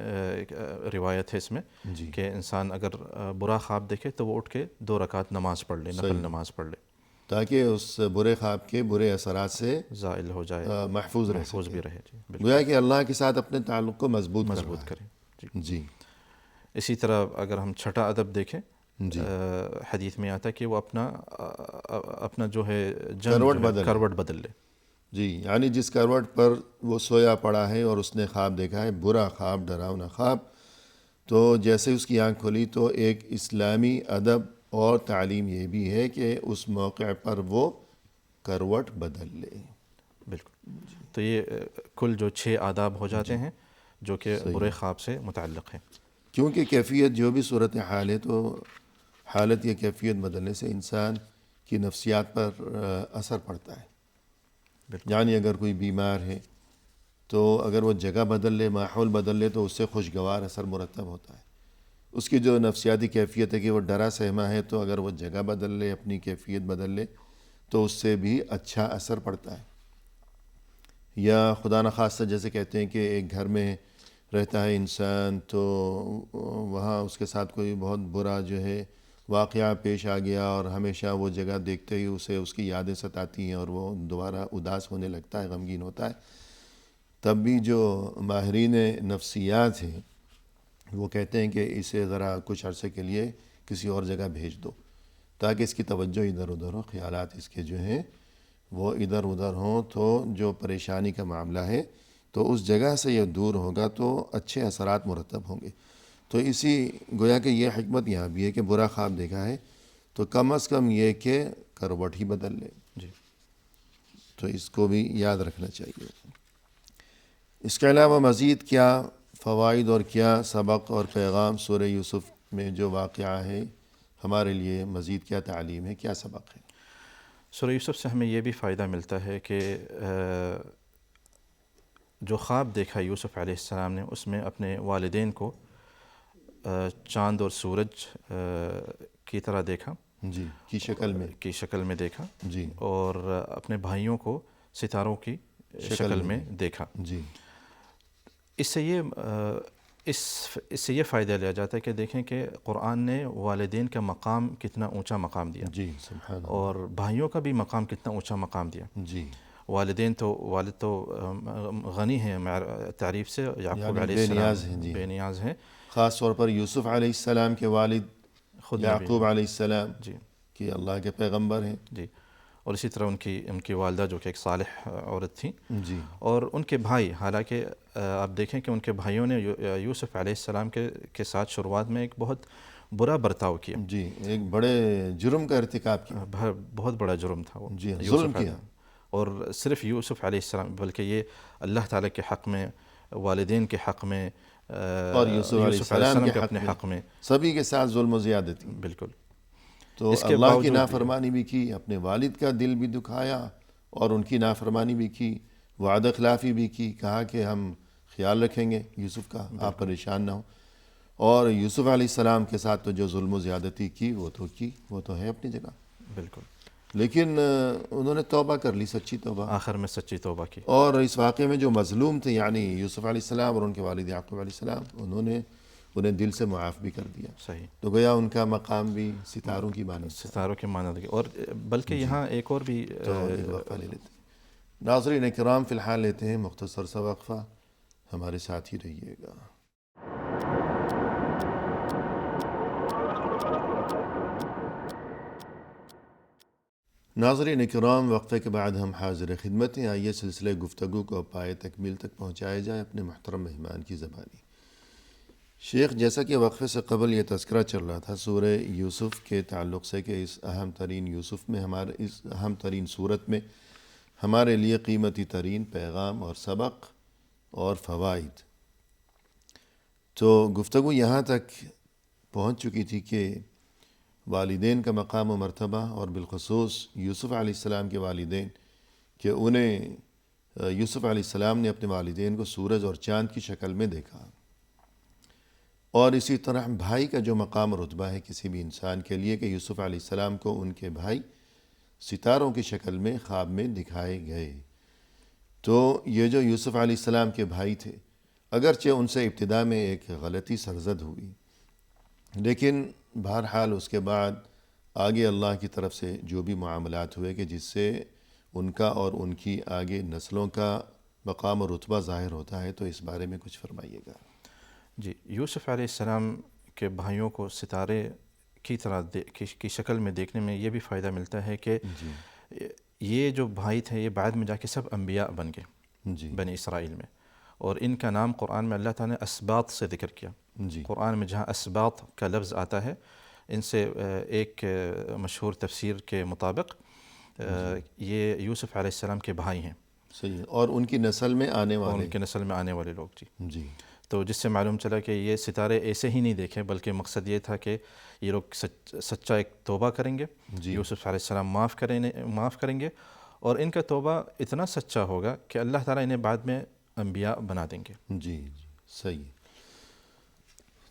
روایت ہے اس میں جی کہ انسان اگر برا خواب دیکھے تو وہ اٹھ کے 2 رکعت نماز پڑھ لے، نفل نماز پڑھ لے، تاکہ اس برے خواب کے برے اثرات سے زائل ہو جائے، محفوظ رہ محفوظ سکے، بھی رہے. جی بالکل. گویا کہ اللہ کے ساتھ اپنے تعلق کو مضبوط کرے. جی. جی اسی طرح اگر ہم چھٹا ادب دیکھیں، جی حدیث میں آتا ہے کہ وہ اپنا جو ہے کروٹ بدل لے. جی، یعنی جس کروٹ پر وہ سویا پڑا ہے اور اس نے خواب دیکھا ہے، برا خواب، ڈراؤنا خواب، تو جیسے اس کی آنکھ کھلی تو ایک اسلامی ادب اور تعلیم یہ بھی ہے کہ اس موقع پر وہ کروٹ بدل لے. بالکل. تو یہ کل جو 6 آداب ہو جاتے ہیں جو کہ برے خواب سے متعلق ہیں. کیونکہ کیفیت جو بھی صورت حال ہے، تو حالت یا کیفیت بدلنے سے انسان کی نفسیات پر اثر پڑتا ہے. یعنی اگر کوئی بیمار ہے تو اگر وہ جگہ بدل لے، ماحول بدل لے، تو اس سے خوشگوار اثر مرتب ہوتا ہے. اس کی جو نفسیاتی کیفیت ہے کہ وہ ڈرا سہما ہے، تو اگر وہ جگہ بدل لے، اپنی کیفیت بدل لے، تو اس سے بھی اچھا اثر پڑتا ہے. یا خدا نخواستہ جیسے کہتے ہیں کہ ایک گھر میں رہتا ہے انسان، تو وہاں اس کے ساتھ کوئی بہت برا جو ہے واقعہ پیش آ گیا اور ہمیشہ وہ جگہ دیکھتے ہی اسے اس کی یادیں ستاتی ہیں اور وہ دوبارہ اداس ہونے لگتا ہے، غمگین ہوتا ہے. تب بھی جو ماہرین نفسیات ہیں وہ کہتے ہیں کہ اسے ذرا کچھ عرصے کے لیے کسی اور جگہ بھیج دو تاکہ اس کی توجہ ادھر ادھر ہو، خیالات اس کے جو ہیں وہ ادھر ادھر ہوں، تو جو پریشانی کا معاملہ ہے تو اس جگہ سے یہ دور ہوگا تو اچھے اثرات مرتب ہوں گے. تو اسی گویا کہ یہ حکمت یہاں بھی ہے کہ برا خواب دیکھا ہے تو کم از کم یہ کہ کروٹ ہی بدل لے. جی تو اس کو بھی یاد رکھنا چاہیے. اس کے علاوہ مزید کیا فوائد اور کیا سبق اور پیغام سورہ یوسف میں جو واقعہ ہے ہمارے لیے مزید کیا تعلیم ہے، کیا سبق ہے؟ سورہ یوسف سے ہمیں یہ بھی فائدہ ملتا ہے کہ جو خواب دیکھا یوسف علیہ السلام نے اس میں اپنے والدین کو چاند اور سورج کی طرح دیکھا، جی، کی شکل میں دیکھا، جی، اور اپنے بھائیوں کو ستاروں کی شکل میں دیکھا. جی، اس سے یہ فائدہ لیا جاتا ہے کہ دیکھیں کہ قرآن نے والدین کا مقام کتنا اونچا مقام دیا، جی، سبحان اللہ، اور بھائیوں کا بھی مقام کتنا اونچا مقام دیا. جی، والد تو غنی ہیں تعریف سے، یعقوب یعنی علیہ بے السلام نیاز ہیں. جی، بے نیاز ہیں، خاص طور پر یوسف علیہ السلام کے والد خود یعقوب علیہ السلام جی کہ اللہ کے پیغمبر ہیں. جی، اور اسی طرح ان کی والدہ جو کہ ایک صالح عورت تھیں، جی، اور ان کے بھائی. حالانکہ آپ دیکھیں کہ ان کے بھائیوں نے یوسف علیہ السلام کے ساتھ شروعات میں ایک بہت برا برتاؤ کیا. جی، ایک بڑے جرم کا ارتکاب کیا. بہت بڑا جرم تھا وہ. جی، ظلم کیا. اور صرف یوسف علیہ السلام بلکہ یہ اللہ تعالیٰ کے حق میں، والدین کے حق میں، اور یوسف علیہ السلام کے اپنے حق میں سبھی کے ساتھ ظلم و زیادتی. بالکل. تو اس کے اللہ کی باوجود نافرمانی بھی کی، اپنے والد کا دل بھی دکھایا اور ان کی نافرمانی بھی کی، وعدہ خلافی بھی کی. کہا کہ ہم خیال رکھیں گے یوسف کا، آپ پریشان نہ ہو. اور یوسف علیہ السلام کے ساتھ تو جو ظلم و زیادتی کی وہ تو ہے اپنی جگہ. بالکل. لیکن انہوں نے توبہ کر لی، سچی توبہ. آخر میں سچی توبہ کی. اور اس واقعے میں جو مظلوم تھے یعنی یوسف علیہ السلام اور ان کے والد یعقوب علیہ السلام، انہیں دل سے معاف بھی کر دیا. صحیح. تو گویا ان کا مقام بھی ستاروں کی مانند، ستاروں کے مانند. اور بلکہ یہاں ایک اور بھی تو ایک وقفہ لے لیتے ہیں. ناظرین کرام فی الحال لیتے ہیں مختصر سا وقفہ، ہمارے ساتھ ہی رہیے گا. ناظرین کرام، وقفے کے بعد ہم حاضر خدمت ہیں. آئیے سلسلے گفتگو کو پائے تکمیل تک پہنچایا جائے اپنے محترم مہمان کی زبانی. شیخ، جیسا کہ وقفے سے قبل یہ تذکرہ چل رہا تھا سورہ یوسف کے تعلق سے کہ اس اہم ترین صورت میں ہمارے لیے قیمتی ترین پیغام اور سبق اور فوائد. تو گفتگو یہاں تک پہنچ چکی تھی کہ والدین کا مقام و مرتبہ، اور بالخصوص یوسف علیہ السلام کے والدین، کہ انہیں یوسف علیہ السلام نے اپنے والدین کو سورج اور چاند کی شکل میں دیکھا. اور اسی طرح بھائی کا جو مقام و رتبہ ہے کسی بھی انسان کے لیے کہ یوسف علیہ السلام کو ان کے بھائی ستاروں کی شکل میں خواب میں دکھائے گئے. تو یہ جو یوسف علیہ السلام کے بھائی تھے، اگرچہ ان سے ابتدا میں ایک غلطی سرزد ہوئی، لیکن بہرحال اس کے بعد آگے اللہ کی طرف سے جو بھی معاملات ہوئے کہ جس سے ان کا اور ان کی آگے نسلوں کا مقام و رتبہ ظاہر ہوتا ہے، تو اس بارے میں کچھ فرمائیے گا. جی، یوسف علیہ السلام کے بھائیوں کو ستارے کی طرح کی شکل میں دیکھنے میں یہ بھی فائدہ ملتا ہے کہ یہ جو بھائی تھے یہ بعد میں جا کے سب انبیاء بن گئے بنی اسرائیل میں. اور ان کا نام قرآن میں اللہ تعالیٰ نے اسباط سے ذکر کیا. قرآن میں جہاں اسباط کا لفظ آتا ہے، ان سے ایک مشہور تفسیر کے مطابق یہ یوسف علیہ السلام کے بھائی ہیں. صحیح. اور ان کی نسل میں آنے والے لوگ. جی. تو جس سے معلوم چلا کہ یہ ستارے ایسے ہی نہیں دیکھے، بلکہ مقصد یہ تھا کہ یہ لوگ سچا ایک توبہ کریں گے. یوسف علیہ السلام معاف کریں گے، اور ان کا توبہ اتنا سچا ہوگا کہ اللہ تعالیٰ انہیں بعد میں انبیاء بنا دیں گے. جی، صحیح.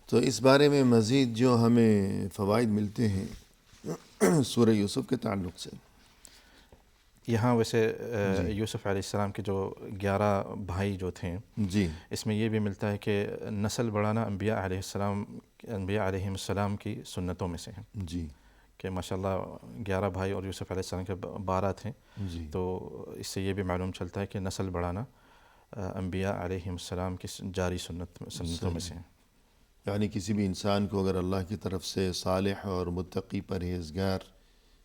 تو اس بارے میں مزید جو ہمیں فوائد ملتے ہیں سورہ یوسف کے تعلق سے، یہاں ویسے یوسف علیہ السلام کے جو 11 بھائی جو تھے، اس میں یہ بھی ملتا ہے کہ نسل بڑھانا انبیاء علیہ السلام کی سنتوں میں سے ہیں. جی. کہ ماشاءاللہ 11 بھائی اور یوسف علیہ السلام کے 12 تھے. تو اس سے یہ بھی معلوم چلتا ہے کہ نسل بڑھانا انبیاء علیہ السلام کی جاری سنتوں میں سے ہیں. یعنی کسی بھی انسان کو اگر اللہ کی طرف سے صالح اور متقی پرہیزگار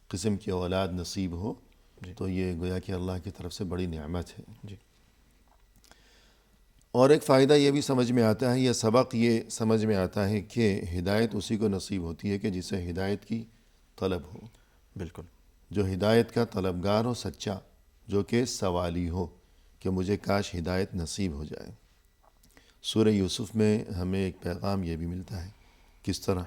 قسم کی اولاد نصیب ہو تو یہ گویا کہ اللہ کی طرف سے بڑی نعمت ہے. جی. اور ایک فائدہ یہ بھی سمجھ میں آتا ہے، یہ سبق یہ سمجھ میں آتا ہے کہ ہدایت اسی کو نصیب ہوتی ہے کہ جسے ہدایت کی طلب ہو، بالکل جو ہدایت کا طلبگار ہو سچا، جو کہ سوالی ہو کہ مجھے کاش ہدایت نصیب ہو جائے۔ سورہ یوسف میں ہمیں ایک پیغام یہ بھی ملتا ہے، کس طرح؟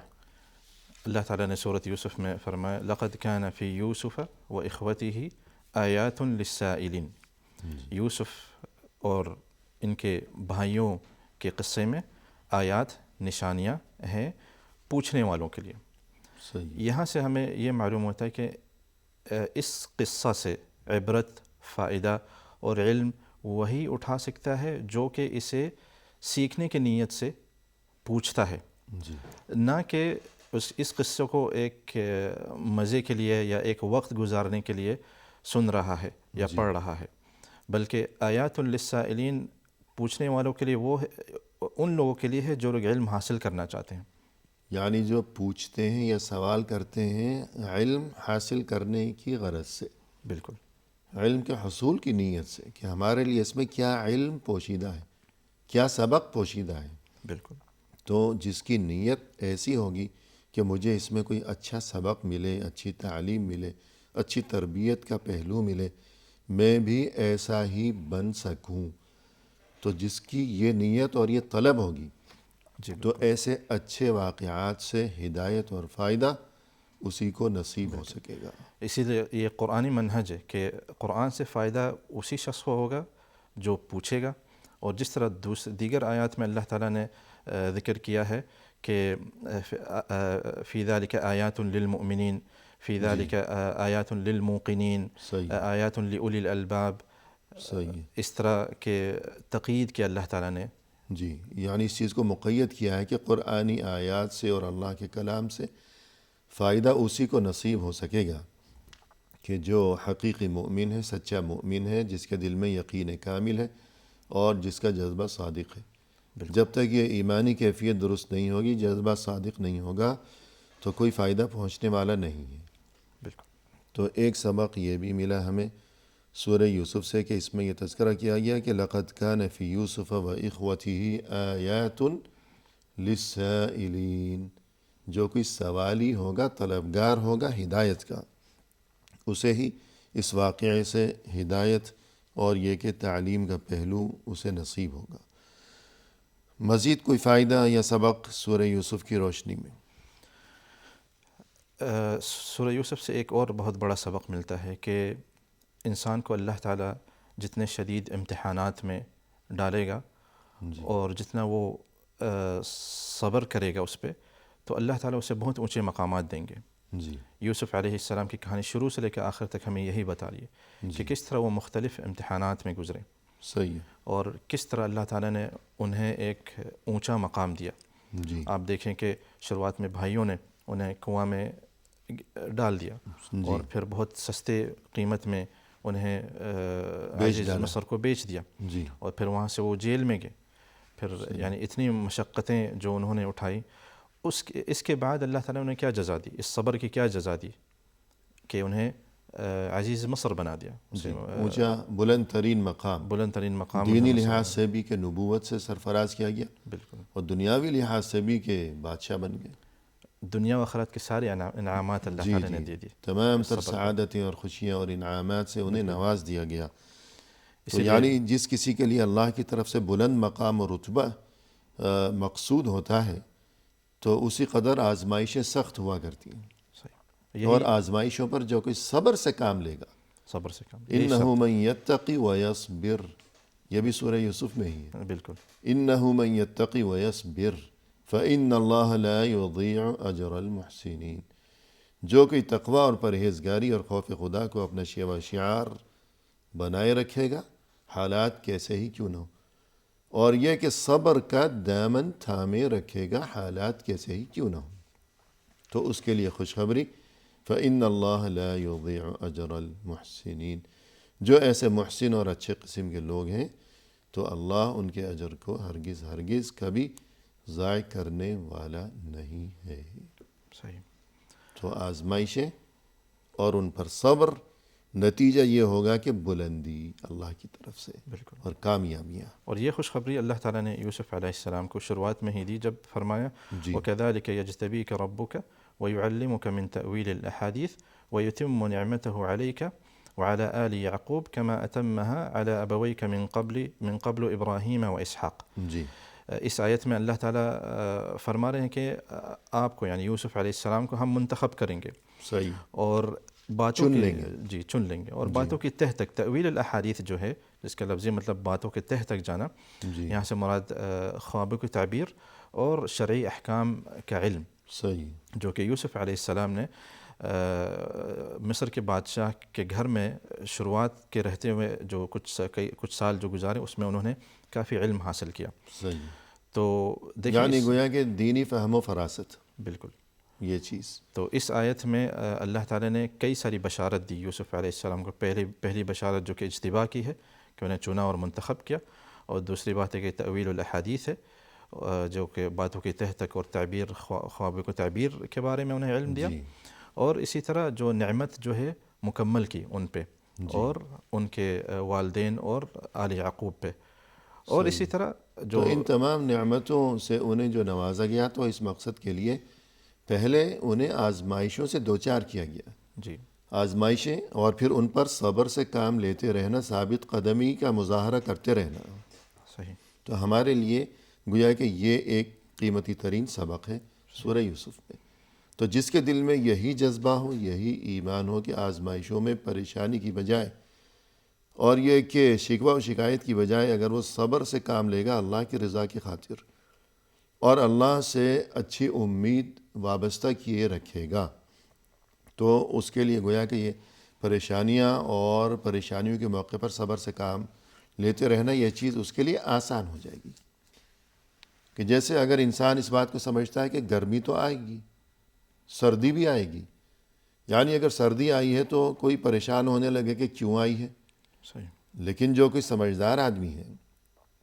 اللہ تعالیٰ نے سورۃ یوسف میں فرمایا لقد كان في يوسف وإخوته آیات للسائلین، یوسف اور ان کے بھائیوں کے قصے میں آیات نشانیاں ہیں پوچھنے والوں کے لیے۔ صحیح، یہاں سے ہمیں یہ معلوم ہوتا ہے کہ اس قصہ سے عبرت، فائدہ اور علم وہی اٹھا سکتا ہے جو کہ اسے سیکھنے کی نیت سے پوچھتا ہے، جی نہ کہ اس قصے کو ایک مزے کے لیے یا ایک وقت گزارنے کے لیے سن رہا ہے یا پڑھ رہا ہے، بلکہ آیات للسائلین پوچھنے والوں کے لیے وہ ان لوگوں کے لیے ہے جو لوگ علم حاصل کرنا چاہتے ہیں۔ یعنی جو پوچھتے ہیں یا سوال کرتے ہیں علم حاصل کرنے کی غرض سے، بالکل، علم کے حصول کی نیت سے، کہ ہمارے لیے اس میں کیا علم پوشیدہ ہے، کیا سبق پوشیدہ ہے۔ بالکل، تو جس کی نیت ایسی ہوگی کہ مجھے اس میں کوئی اچھا سبق ملے، اچھی تعلیم ملے، اچھی تربیت کا پہلو ملے، میں بھی ایسا ہی بن سکوں، تو جس کی یہ نیت اور یہ طلب ہوگی جی تو ایسے اچھے واقعات سے ہدایت اور فائدہ اسی کو نصیب ہو سکے گا۔ اسی لیے یہ قرآنی منہج ہے کہ قرآن سے فائدہ اسی شخص کو ہوگا جو پوچھے گا، اور جس طرح دیگر آیات میں اللہ تعالیٰ نے ذکر کیا ہے کہ فی ذالک آیات للمؤمنین، فی ذالک آیات للموقنین، صحیح، آیات لأولی الالباب، صحیح، اس طرح کے تقیید کیا اللہ تعالیٰ نے۔ جی، یعنی اس چیز کو مقید کیا ہے کہ قرآنی آیات سے اور اللہ کے کلام سے فائدہ اسی کو نصیب ہو سکے گا کہ جو حقیقی مومن ہے، سچا مومن ہے، جس کے دل میں یقین کامل ہے اور جس کا جذبہ صادق ہے۔ جب تک یہ ایمانی کیفیت درست نہیں ہوگی، جذبہ صادق نہیں ہوگا، تو کوئی فائدہ پہنچنے والا نہیں ہے۔ بالکل، تو ایک سبق یہ بھی ملا ہمیں سورہ یوسف سے کہ اس میں یہ تذکرہ کیا گیا کہ لقد كان فی یوسف و اخوته آیات للسائلین، جو کوئی سوالی ہوگا، طلبگار ہوگا ہدایت کا، اسے ہی اس واقعے سے ہدایت اور یہ کہ تعلیم کا پہلو اسے نصیب ہوگا۔ مزید کوئی فائدہ یا سبق سورہ یوسف کی روشنی میں؟ سورہ یوسف سے ایک اور بہت بڑا سبق ملتا ہے کہ انسان کو اللہ تعالیٰ جتنے شدید امتحانات میں ڈالے گا اور جتنا وہ صبر کرے گا اس پہ، تو اللہ تعالیٰ اسے بہت اونچے مقامات دیں گے۔ جی، یوسف علیہ السلام کی کہانی شروع سے لے کے آخر تک ہمیں یہی بتا رہی ہے کہ کس طرح وہ مختلف امتحانات میں گزرے صحیح ہے، اور کس طرح اللہ تعالیٰ نے انہیں ایک اونچا مقام دیا۔ جی آپ دیکھیں کہ شروعات میں بھائیوں نے انہیں کنواں میں ڈال دیا، اور پھر بہت سستے قیمت میں انہیں عزیز مصر کو بیچ دیا، جی، اور پھر وہاں سے وہ جیل میں گئے۔ پھر یعنی اتنی مشقتیں جو انہوں نے اٹھائی، اس کے بعد اللہ تعالیٰ نے انہیں کیا جزا دی، اس صبر کی کیا جزا دی کہ انہیں عزیز مصر بنا دیا، اسے اونچا بلند ترین مقام، بلند ترین مقام دینی لحاظ سے بھی کہ نبوت سے سرفراز کیا گیا، بالکل، اور دنیاوی لحاظ سے بھی کہ بادشاہ بن گئے۔ دنیا و آخرت کے سارے انعامات اللہ تعالیٰ نے دے دی۔ تمام تر سعادتیں اور خوشیاں اور انعامات سے انہیں نواز دیا گیا۔ تو یعنی جس کسی کے لیے اللہ کی طرف سے بلند مقام اور رتبہ مقصود ہوتا ہے تو اسی قدر آزمائشیں سخت ہوا کرتی ہیں، صحیح، اور آزمائشوں پر جو کوئی صبر سے کام لے گا، صبر سے کام، انہ من یتقی ویصبر، یہ بھی سورہ یوسف میں ہی ہے، بالکل، انہ من یتقی ویصبر فإن اللہ لا یضیع اجر المحسنین، جو کوئی تقوی اور پرہیزگاری اور خوف خدا کو اپنا شیوہ شعار بنائے رکھے گا، حالات کیسے ہی کیوں نہ ہو، اور یہ کہ صبر کا دامن تھامے رکھے گا، حالات کیسے ہی کیوں نہ ہو، تو اس کے لیے خوشخبری فإن اللہ لا یضیع اجر المحسنین، جو ایسے محسن اور اچھے قسم کے لوگ ہیں تو اللہ ان کے اجر کو ہرگز ہرگز کبھی ضائع کرنے والا نہیں ہے۔ صحیح، تو آزمائشیں اور ان پر صبر نتیجہ یہ ہوگا کہ بلندی اللہ کی طرف سے بالکل. اور کامیابیاں. اور یہ خوشخبری اللہ تعالیٰ نے یوسف علیہ السلام کو شروعات میں ہی دی جب فرمایا جی وَكَذَلِكَ يَجْتَبِيكَ رَبُّكَ وَيُعَلِّمُكَ مِن تَأْوِيلِ الْأَحَادِيثِ وَيُتِمُّ نِعْمَتَهُ عَلَيْكَ وعلى آل يعقوب كما أتمها على أبويك من قبل إبراهيم وإسحاق. جی اس آیت میں اللہ تعالیٰ فرما رہے ہیں کہ آپ کو یعنی یوسف علیہ السلام کو ہم منتخب کریں گے صحیح اور باتوں چن کے لیں گے. جی چن لیں گے اور باتوں کی تہ تک تأویل الاحادیث جو ہے جس کا لفظی مطلب باتوں کے تہ تک جانا، جی یہاں سے مراد خوابوں کی تعبیر اور شرعی احکام کا علم صحیح جو کہ یوسف علیہ السلام نے مصر کے بادشاہ کے گھر میں شروعات کے رہتے ہوئے جو کچھ سال جو گزارے اس میں انہوں نے کافی علم حاصل کیا. صحیح. تو دیکھیں یعنی گویا کہ دینی فہم و فراست بالکل. یہ چیز. تو اس آیت میں اللہ تعالیٰ نے کئی ساری بشارت دی یوسف علیہ السلام کو. پہلی بشارت جو کہ اجتباء کی ہے کہ انہیں چنا اور منتخب کیا، اور دوسری بات ہے کہ تأویل الاحادیث ہے جو کہ باتوں کی تہ تک اور تعبیر خوابوں کو تعبیر کے بارے میں انہیں علم دیا. جی اور اسی طرح جو نعمت جو ہے مکمل کی ان پہ اور ان کے والدین اور آل یعقوب پہ. اور اسی طرح جو تو ان تمام نعمتوں سے انہیں جو نوازا گیا تو اس مقصد کے لیے پہلے انہیں آزمائشوں سے دوچار کیا گیا. جی آزمائشیں اور پھر ان پر صبر سے کام لیتے رہنا، ثابت قدمی کا مظاہرہ کرتے رہنا. صحیح. تو ہمارے لیے گویا کہ یہ ایک قیمتی ترین سبق ہے سورہ یوسف میں. تو جس کے دل میں یہی جذبہ ہو، یہی ایمان ہو کہ آزمائشوں میں پریشانی کی بجائے اور یہ کہ شکوہ و شکایت کی بجائے اگر وہ صبر سے کام لے گا اللہ کی رضا کی خاطر اور اللہ سے اچھی امید وابستہ کیے رکھے گا، تو اس کے لیے گویا کہ یہ پریشانیاں اور پریشانیوں کے موقع پر صبر سے کام لیتے رہنا، یہ چیز اس کے لیے آسان ہو جائے گی. کہ جیسے اگر انسان اس بات کو سمجھتا ہے کہ گرمی تو آئے گی، سردی بھی آئے گی، یعنی اگر سردی آئی ہے تو کوئی پریشان ہونے لگے کہ کیوں آئی ہے. صحیح. لیکن جو کوئی سمجھدار آدمی ہے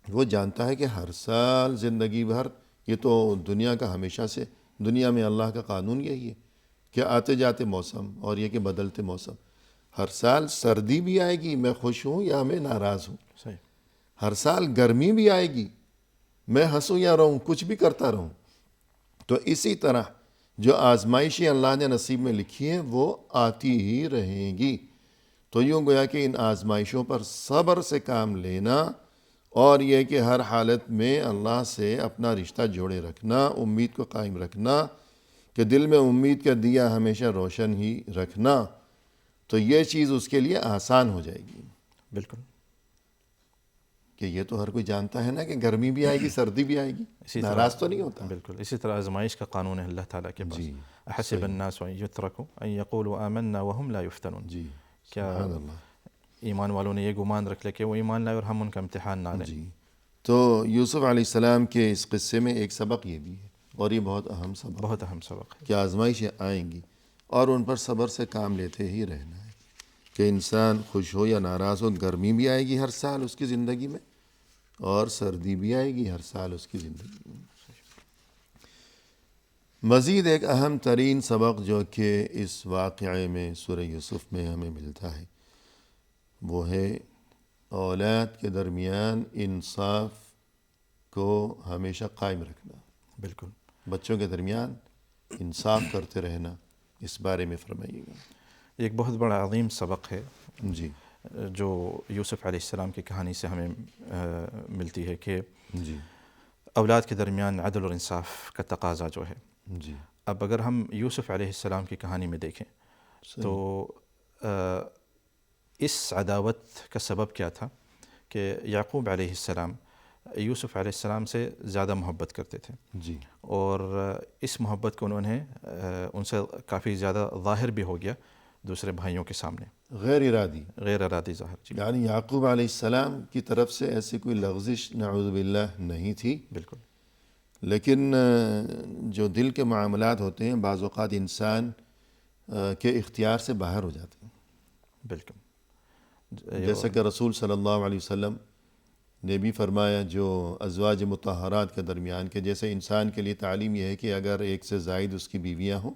وہ جانتا ہے کہ ہر سال زندگی بھر، یہ تو دنیا کا ہمیشہ سے، دنیا میں اللہ کا قانون یہی ہے کہ آتے جاتے موسم اور یہ کہ بدلتے موسم. ہر سال سردی بھی آئے گی، میں خوش ہوں یا میں ناراض ہوں. صحیح. ہر سال گرمی بھی آئے گی، میں ہنسوں یا رہوں، کچھ بھی کرتا رہوں. تو اسی طرح جو آزمائشیں اللہ نے نصیب میں لکھی ہیں وہ آتی ہی رہیں گی. تو یوں گویا کہ ان آزمائشوں پر صبر سے کام لینا اور یہ کہ ہر حالت میں اللہ سے اپنا رشتہ جوڑے رکھنا، امید کو قائم رکھنا، کہ دل میں امید کا دیا ہمیشہ روشن ہی رکھنا، تو یہ چیز اس کے لیے آسان ہو جائے گی. بالکل. کہ یہ تو ہر کوئی جانتا ہے نا کہ گرمی بھی آئے گی، سردی بھی آئے گی، ناراض تو نہیں ہوتا. بالکل. اسی طرح آزمائش کا قانون ہے اللہ تعالیٰ کے پاس. جی احسب الناس ان یترکوا ان یقولوا آمنا وهم لا یفتنون. جی کیا سبحان اللہ. ایمان والوں نے یہ گمان رکھ لیا کہ وہ ایمان لائے اور ہم ان کا امتحان نہ لیں. جی. تو یوسف علیہ السلام کے اس قصے میں ایک سبق یہ بھی ہے، اور یہ بہت اہم سبق، بہت اہم سبق ہے کہ آزمائشیں آئیں گی اور ان پر صبر سے کام لیتے ہی رہنا ہے. کہ انسان خوش ہو یا ناراض ہو، گرمی بھی آئے گی ہر سال اس کی زندگی میں اور سردی بھی آئے گی ہر سال اس کی زندگی میں. مزید ایک اہم ترین سبق جو کہ اس واقعے میں سورہ یوسف میں ہمیں ملتا ہے وہ ہے اولاد کے درمیان انصاف کو ہمیشہ قائم رکھنا. بالکل. بچوں کے درمیان انصاف کرتے رہنا، اس بارے میں فرمائیے گا. ایک بہت بڑا عظیم سبق ہے جی جو یوسف علیہ السلام کی کہانی سے ہمیں ملتی ہے کہ جی اولاد کے درمیان عدل اور انصاف کا تقاضا جو ہے. جی اب اگر ہم یوسف علیہ السلام کی کہانی میں دیکھیں تو اس عداوت کا سبب کیا تھا کہ یعقوب علیہ السلام یوسف علیہ السلام سے زیادہ محبت کرتے تھے. جی اور اس محبت کو انہوں نے ان سے کافی زیادہ ظاہر بھی ہو گیا دوسرے بھائیوں کے سامنے، غیر ارادی ظاہر. جی یعنی یعقوب علیہ السلام کی طرف سے ایسی کوئی لغزش نعوذ باللہ نہیں تھی. بالکل. لیکن جو دل کے معاملات ہوتے ہیں بعض اوقات انسان کے اختیار سے باہر ہو جاتے ہیں. بالکل. جیسا کہ رسول صلی اللہ علیہ وسلم نے بھی فرمایا جو ازواج مطہرات کے درمیان، کہ جیسے انسان کے لیے تعلیم یہ ہے کہ اگر ایک سے زائد اس کی بیویاں ہوں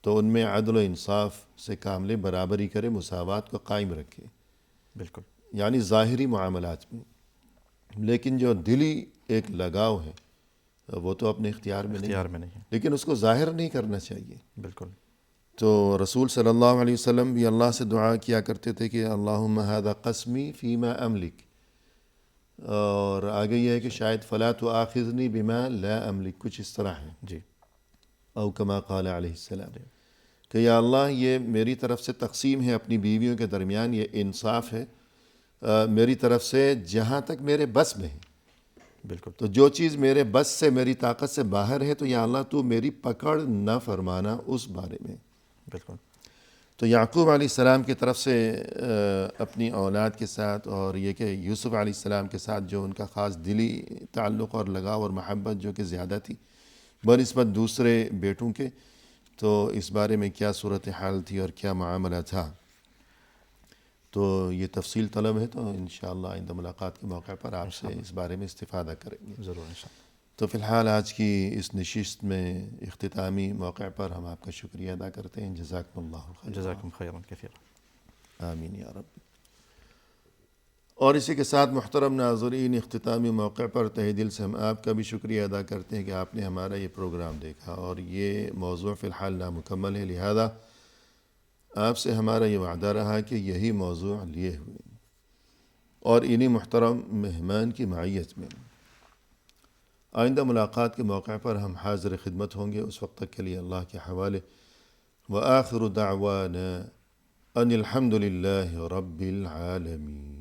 تو ان میں عدل و انصاف سے کامل برابری کرے، مساوات کو قائم رکھے، بالکل یعنی ظاہری معاملات میں، لیکن جو دلی ایک لگاؤ ہے وہ تو اپنے اختیار میں نہیں ہے، میں نہیں ہے، لیکن اس کو ظاہر نہیں کرنا چاہیے۔ بالکل تو رسول صلی اللہ علیہ وسلم بھی اللہ سے دعا کیا کرتے تھے کہ اللہم ھذا قسمی فیما املک، اور آگے یہ ہے کہ شاید فلا تؤاخذنی بما لا املک، کچھ اس طرح ہے، جی او کما قال علیہ السلام، کہ یا اللہ یہ میری طرف سے تقسیم ہے اپنی بیویوں کے درمیان، یہ انصاف ہے میری طرف سے جہاں تک میرے بس میں ہے، بالکل تو جو چیز میرے بس سے، میری طاقت سے باہر ہے تو یا اللہ تو میری پکڑ نہ فرمانا اس بارے میں۔ بالکل تو یعقوب علیہ السلام کی طرف سے اپنی اولاد کے ساتھ، اور یہ کہ یوسف علیہ السلام کے ساتھ جو ان کا خاص دلی تعلق اور لگاؤ اور محبت جو کہ زیادہ تھی بنسبت دوسرے بیٹوں کے، تو اس بارے میں کیا صورتحال تھی اور کیا معاملہ تھا، تو یہ تفصیل طلب ہے، تو انشاءاللہ آئندہ ملاقات کے موقع پر آپ سے اس بارے میں استفادہ کریں گے۔ ضرور انشاءاللہ۔ تو فی الحال آج کی اس نشست میں اختتامی موقع پر ہم آپ کا شکریہ ادا کرتے ہیں۔ جزاکم اللہ خیر، جزاکم خیرا کثیرا۔ آمین یا رب۔ اور اسی کے ساتھ محترم ناظرین، اختتامی موقع پر تہہ دل سے ہم آپ کا بھی شکریہ ادا کرتے ہیں کہ آپ نے ہمارا یہ پروگرام دیکھا، اور یہ موضوع فی الحال نامکمل ہے، لہذا آپ سے ہمارا یہ وعدہ رہا کہ یہی موضوع لیے ہوئے اور انہی محترم مہمان کی معیت میں آئندہ ملاقات کے موقع پر ہم حاضر خدمت ہوں گے۔ اس وقت تک کے لیے اللہ کے حوالے، وآخر دعوانا ان الحمد للہ رب العالمین۔